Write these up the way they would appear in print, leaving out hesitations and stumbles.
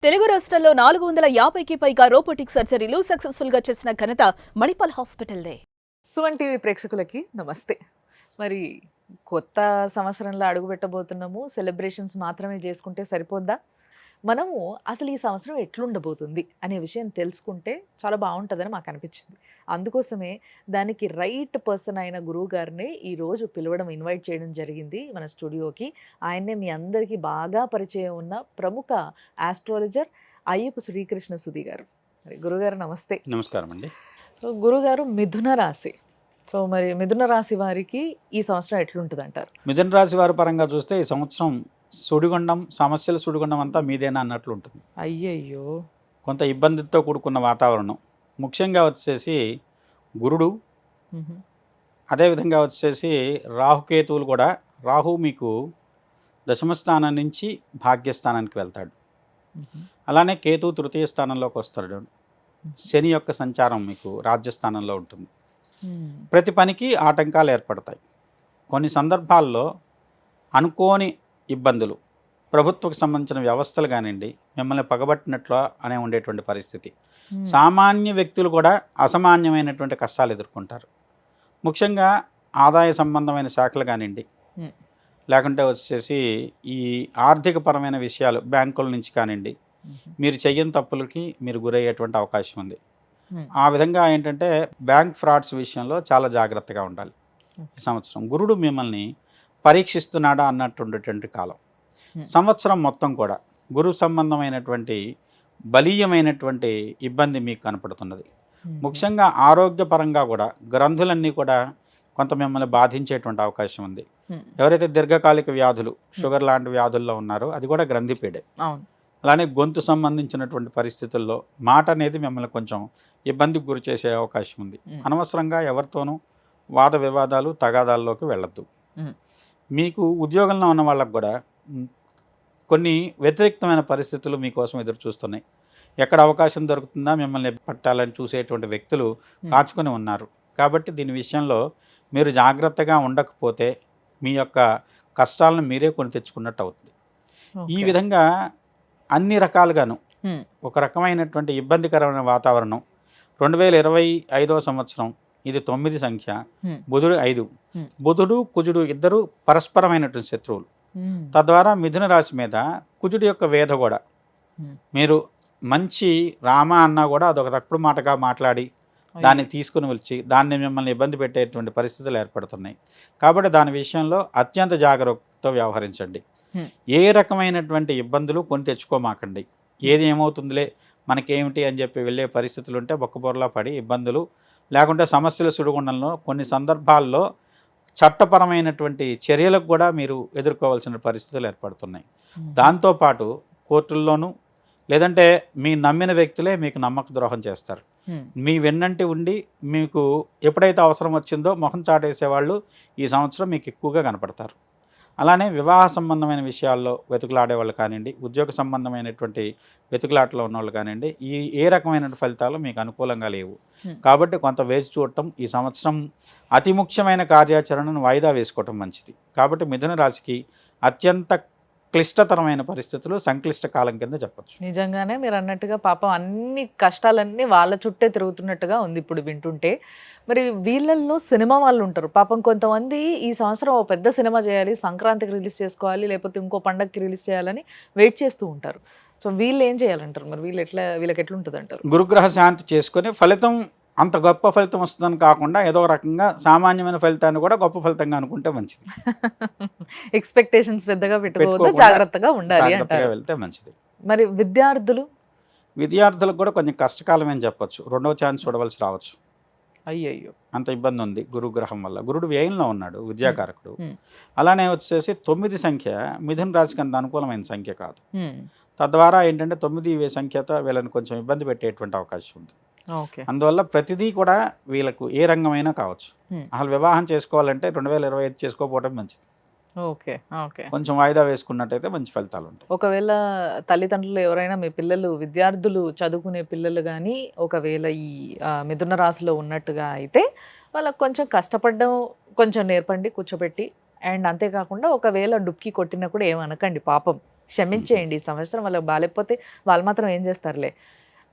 తెలుగు రాష్ట్రాల్లో 450కి పైగా రోబోటిక్ సర్జరీలు సక్సెస్ఫుల్ గా చేసిన ఘనత మణిపాల్ హాస్పిటల్దే. సుమన్ టీవీ ప్రేక్షకులకి నమస్తే. మరి కొత్త సంవత్సరంలో అడుగుపెట్టబోతున్నాము. సెలబ్రేషన్స్ మాత్రమే చేసుకుంటే సరిపోద్దా? మనము అసలు ఈ సంవత్సరం ఎట్లుండబోతుంది అనే విషయం తెలుసుకుంటే చాలా బావుంటదని మాకనిపించింది. అందుకోసమే దానికి రైట్ పర్సన్ అయిన గురువు గారినే ఈరోజు పిలవడం, ఇన్వైట్ చేయడం జరిగింది మన స్టూడియోకి. ఆయన్నే మీ అందరికీ బాగా పరిచయం ఉన్న ప్రముఖ ఆస్ట్రాలజర్ అయ్యపు శ్రీకృష్ణ సుధి గారు. మరి గురుగారు నమస్తే. నమస్కారం అండి. గురుగారు మిథున రాశి. మరి మిథున రాశి వారికి ఈ సంవత్సరం ఎట్లుంటదంటారు? మిథున రాశి వారి పరంగా చూస్తే ఈ సంవత్సరం సుడిగుండం, సమస్యల సుడిగుండం అంతా మీదేనా అన్నట్లు ఉంటుంది. అయ్యయ్యో! కొంత ఇబ్బందితో కూడుకున్న వాతావరణం. ముఖ్యంగా వచ్చేసి గురుడు, హుహు. అదేవిధంగా వచ్చేసి రాహుకేతువులు కూడా. రాహు మీకు దశమ స్థానం నుంచి భాగ్యస్థానానికి వెళ్తాడు. హుహు. అలానే కేతు తృతీయ స్థానంలోకి వస్తాడు. శని యొక్క సంచారం మీకు రాజ్యస్థానంలో ఉంటుంది. హ్మ్. ప్రతి పనికి ఆటంకాలు ఏర్పడతాయి. కొన్ని సందర్భాల్లో అనుకోని ఇబ్బందులు, ప్రభుత్వకు సంబంధించిన వ్యవస్థలు కానివ్వండి, మిమ్మల్ని పగబట్టినట్లు అనే ఉండేటువంటి పరిస్థితి. హ్మ్. సామాన్య వ్యక్తులు కూడా అసామాన్యమైనటువంటి కష్టాలు ఎదుర్కొంటారు. ముఖ్యంగా ఆదాయ సంబంధమైన శాఖలు కానివ్వండి, హ్మ్. లేకుంటే వచ్చేసి ఈ ఆర్థికపరమైన విషయాలు బ్యాంకుల నుంచి కానివ్వండి, హుహు. మీరు చెయ్యని తప్పులకి మీరు గురయ్యేటువంటి అవకాశం ఉంది. హ్మ్. ఆ విధంగా ఏంటంటే బ్యాంక్ ఫ్రాడ్స్ విషయంలో చాలా జాగ్రత్తగా ఉండాలి. ఈ సంవత్సరం గురుడు మిమ్మల్ని పరీక్షిస్తున్నాడా అన్నట్టుండేటువంటి కాలం. సంవత్సరం మొత్తం కూడా గురు సంబంధమైనటువంటి బలీయమైనటువంటి ఇబ్బంది మీకు కనపడుతున్నది. ముఖ్యంగా ఆరోగ్యపరంగా కూడా గ్రంథులన్నీ కూడా కొంత మిమ్మల్ని బాధించేటువంటి అవకాశం ఉంది. ఎవరైతే దీర్ఘకాలిక వ్యాధులు, షుగర్ లాంటి వ్యాధుల్లో ఉన్నారో అది కూడా గ్రంథిపీడే. అవును. అలానే గొంతు సంబంధించినటువంటి పరిస్థితుల్లో మాట అనేది మిమ్మల్ని కొంచెం ఇబ్బందికి గురి చేసే అవకాశం ఉంది. అనవసరంగా ఎవరితోనూ వాద వివాదాలు, తగాదాల్లోకి వెళ్ళొద్దు. మీకు ఉద్యోగంలో ఉన్న వాళ్ళకు కూడా కొన్ని వ్యతిరేక్తమైన పరిస్థితులు మీకోసం ఎదురు చూస్తున్నాయి. ఎక్కడ అవకాశం దొరుకుతుందా మిమ్మల్ని పట్టాలని చూసేటువంటి వ్యక్తులు కాచుకొని ఉన్నారు. కాబట్టి దీని విషయంలో మీరు జాగ్రత్తగా ఉండకపోతే మీ యొక్క కష్టాలను మీరే కొని తెచ్చుకున్నట్టు అవుతుంది. ఈ విధంగా అన్ని రకాలుగాను ఒక రకమైనటువంటి ఇబ్బందికరమైన వాతావరణం. 2025వ సంవత్సరం ఇది 9 సంఖ్య, బుధుడు 5. బుధుడు కుజుడు ఇద్దరు పరస్పరమైనటువంటి శత్రువులు. తద్వారా మిథున రాశి మీద కుజుడు యొక్క వేధ కూడా. మీరు మంచి రామ అన్నా కూడా అదొక తప్పుడు మాటగా మాట్లాడి దాన్ని తీసుకుని వచ్చి దాన్ని మిమ్మల్ని ఇబ్బంది పెట్టేటువంటి పరిస్థితులు ఏర్పడుతున్నాయి. కాబట్టి దాని విషయంలో అత్యంత జాగ్రత్తతో వ్యవహరించండి. ఏ రకమైనటువంటి ఇబ్బందులు కొని తెచ్చుకోమాకండి. ఏది ఏమవుతుందిలే మనకేమిటి అని చెప్పి వెళ్ళే పరిస్థితులు ఉంటే బొక్కబొరలా పడి ఇబ్బందులు, లేకుంటే సమస్యల సుడిగుండంలో కొన్ని సందర్భాల్లో చట్టపరమైనటువంటి చర్యలకు కూడా మీరు ఎదుర్కోవాల్సిన పరిస్థితులు ఏర్పడుతున్నాయి. దాంతోపాటు కోర్టుల్లోనూ లేదంటే మీ నమ్మిన వ్యక్తులే మీకు నమ్మక ద్రోహం చేస్తారు. మీ వెన్నంటి ఉండి మీకు ఎప్పుడైతే అవసరం వచ్చిందో మొహం చాటేసేవాళ్ళు ఈ సంవత్సరం మీకు ఎక్కువగా కనపడతారు. అలానే వివాహ సంబంధమైన విషయాల్లో వెతుకులాడేవాళ్ళు కానివ్వండి, ఉద్యోగ సంబంధమైనటువంటి వెతుకులాటలో ఉన్నవాళ్ళు కానివ్వండి, ఏ రకమైన ఫలితాలు మీకు అనుకూలంగా లేవు. కాబట్టి కొంత వేచి చూడటం, ఈ సంవత్సరం అతి ముఖ్యమైన కార్యాచరణను వాయిదా వేసుకోవటం మంచిది. కాబట్టి మిథున రాశికి అత్యంత క్లిష్టతరమైన పరిస్థితులు, సంక్లిష్ట కాలం కింద చెప్పచ్చు. నిజంగానే మీరు అన్నట్టుగా పాపం అన్ని కష్టాలన్నీ వాళ్ళ చుట్టే తిరుగుతున్నట్టుగా ఉంది ఇప్పుడు వింటుంటే. మరి వీళ్ళల్లో సినిమా వాళ్ళు ఉంటారు. పాపం కొంతమంది ఈ సంవత్సరం ఓ పెద్ద సినిమా చేయాలి, సంక్రాంతికి రిలీజ్ చేసుకోవాలి, లేకపోతే ఇంకో పండగకి రిలీజ్ చేయాలని వెయిట్ చేస్తూ ఉంటారు. సో వీళ్ళు ఏం చేయాలంటారు? మరి వీళ్ళకి ఎట్లుంటుందంటారు? గురుగ్రహ శాంతి చేసుకొని ఫలితం అంత గొప్ప ఫలితం వస్తుందని కాకుండా ఏదో రకంగా సామాన్యమైన ఫలితాన్ని కూడా గొప్ప ఫలితంగా అనుకుంటే మంచిది. ఎక్స్‌పెక్టేషన్స్ పెద్దగా పెట్టుకోవద్దు, జాగ్రత్తగా ఉండాలి జాగ్రత్తగా అంటారు. వెళ్తే మంచిది. మరి విద్యార్థులకు కూడా కొంచెం కష్టకాలం అని చెప్పొచ్చు. రెండవ ఛాన్స్ చూడవలసి రావచ్చు. అయ్యయ్యో! అంత ఇబ్బంది ఉంది గురుగ్రహం వల్ల. గురుడు వ్యయంలో ఉన్నాడు, విద్యాకారకుడు. హ్మ్. అలానే వచ్చేసి 9 సంఖ్య మిథున రాశికి అంత అనుకూలమైన సంఖ్య కాదు. హ్మ్. తద్వారా ఏంటంటే 9 సంఖ్యతో వీళ్ళని కొంచెం ఇబ్బంది పెట్టేటువంటి అవకాశం ఉంది. ఓకే. అందువల్ల ప్రతిదీ కూడా వీళ్ళకు ఏ రంగమైనా కావచ్చు. అసలు వివాహం చేసుకోవాలంటే 2025 చేసుకోకపోవడం మంచిది. ఓకే. ఓకే. కొంచెం వాయిదా వేసుకున్నట్టయితే మంచి ఫలితాలు ఉంటాయి. ఒకవేళ తల్లిదండ్రులు ఎవరైనా మీ పిల్లలు విద్యార్థులు చదువుకునే పిల్లలు గానీ, ఒకవేళ ఈ మిథున రాశిలో ఉన్నట్టుగా అయితే వాళ్ళకి కొంచెం కష్టపడడం కొంచెం నేర్పండి కూర్చోబెట్టి. అండ్ అంతే కాకుండా ఒకవేళ డుక్కి కొట్టినా కూడా ఏమనకండి పాపం. క్షమించేయండి, ఈ సంవత్సరం వాళ్ళకి బాగాలేకపోతే వాళ్ళు మాత్రం ఏం చేస్తారులే.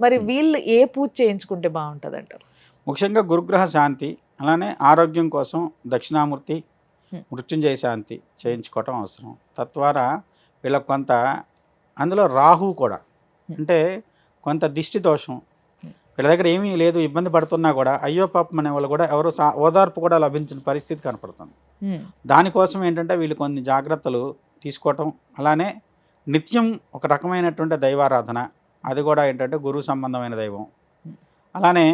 మరి మ్మ్. వీళ్ళు ఏ పూజ చేయించుకుంటే బాగుంటుంది అంటారు? ముఖ్యంగా గురుగ్రహ శాంతి, అలానే ఆరోగ్యం కోసం దక్షిణామూర్తి, మ్మ్. మృత్యుంజయ శాంతి చేయించుకోవటం అవసరం. తద్వారా వీళ్ళకి కొంత, అందులో రాహు కూడా, అంటే కొంత దిష్టి దోషం, వీళ్ళ దగ్గర ఏమీ లేదు, ఇబ్బంది పడుతున్నా కూడా అయ్యో పాపం అనే వాళ్ళు కూడా ఎవరు ఓదార్పు కూడా లభించిన పరిస్థితి కనపడుతుంది. దానికోసం ఏంటంటే వీళ్ళు కొన్ని జాగ్రత్తలు తీసుకోవటం, అలానే నిత్యం ఒక రకమైనటువంటి దైవారాధన, అది కూడా ఏంటంటే గురువు సంబంధమైన దైవం. అలానే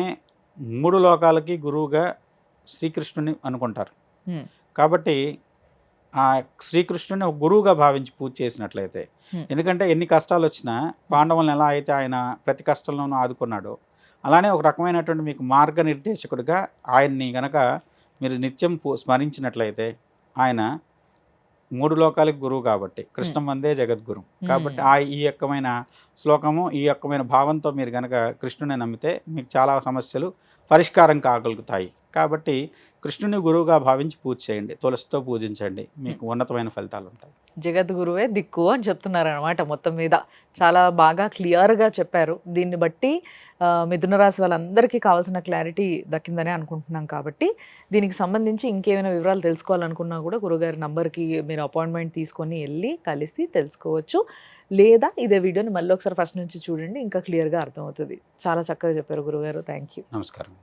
3 లోకాలకి గురువుగా శ్రీకృష్ణుని అనుకుంటారు. కాబట్టి ఆ శ్రీకృష్ణుని ఒక గురువుగా భావించి పూజ చేసినట్లయితే, ఎందుకంటే ఎన్ని కష్టాలు వచ్చినా పాండవులను ఎలా అయితే ఆయన ప్రతి కష్టంలోనూ ఆదుకున్నాడో, అలానే ఒక రకమైనటువంటి మీకు మార్గనిర్దేశకుడిగా ఆయన్ని గనక మీరు నిత్యం స్మరించినట్లయితే, ఆయన 3 లోకాలకు గురువు కాబట్టి, కృష్ణం వందే జగద్గురు కాబట్టి ఈ యొక్కమైన శ్లోకము, ఈ యొక్కమైన భావంతో మీరు గనక కృష్ణుని నమ్మితే మీకు చాలా సమస్యలు పరిష్కారం కాగలుగుతాయి. కాబట్టి కృష్ణుని గురువుగా భావించి పూజ చేయండి, తులసితో పూజించండి, మీకు ఉన్నతమైన ఫలితాలు ఉంటాయి. జగద్గురువే దిక్కు అని చెప్తున్నారనమాట మొత్తం మీద. చాలా బాగా క్లియర్గా చెప్పారు. దీన్ని బట్టి మిథున రాశి వాళ్ళందరికీ కావాల్సిన క్లారిటీ దక్కిందని అనుకుంటున్నాం. కాబట్టి దీనికి సంబంధించి ఇంకేమైనా వివరాలు తెలుసుకోవాలనుకున్నా కూడా గురుగారి నంబర్కి మీరు అపాయింట్మెంట్ తీసుకొని వెళ్ళి కలిసి తెలుసుకోవచ్చు. లేదా ఇదే వీడియోని మళ్ళీ ఒకసారి ఫస్ట్ నుంచి చూడండి, ఇంకా క్లియర్గా అర్థమవుతుంది. చాలా చక్కగా చెప్పారు గురుగారు. Thank you. నమస్కారం.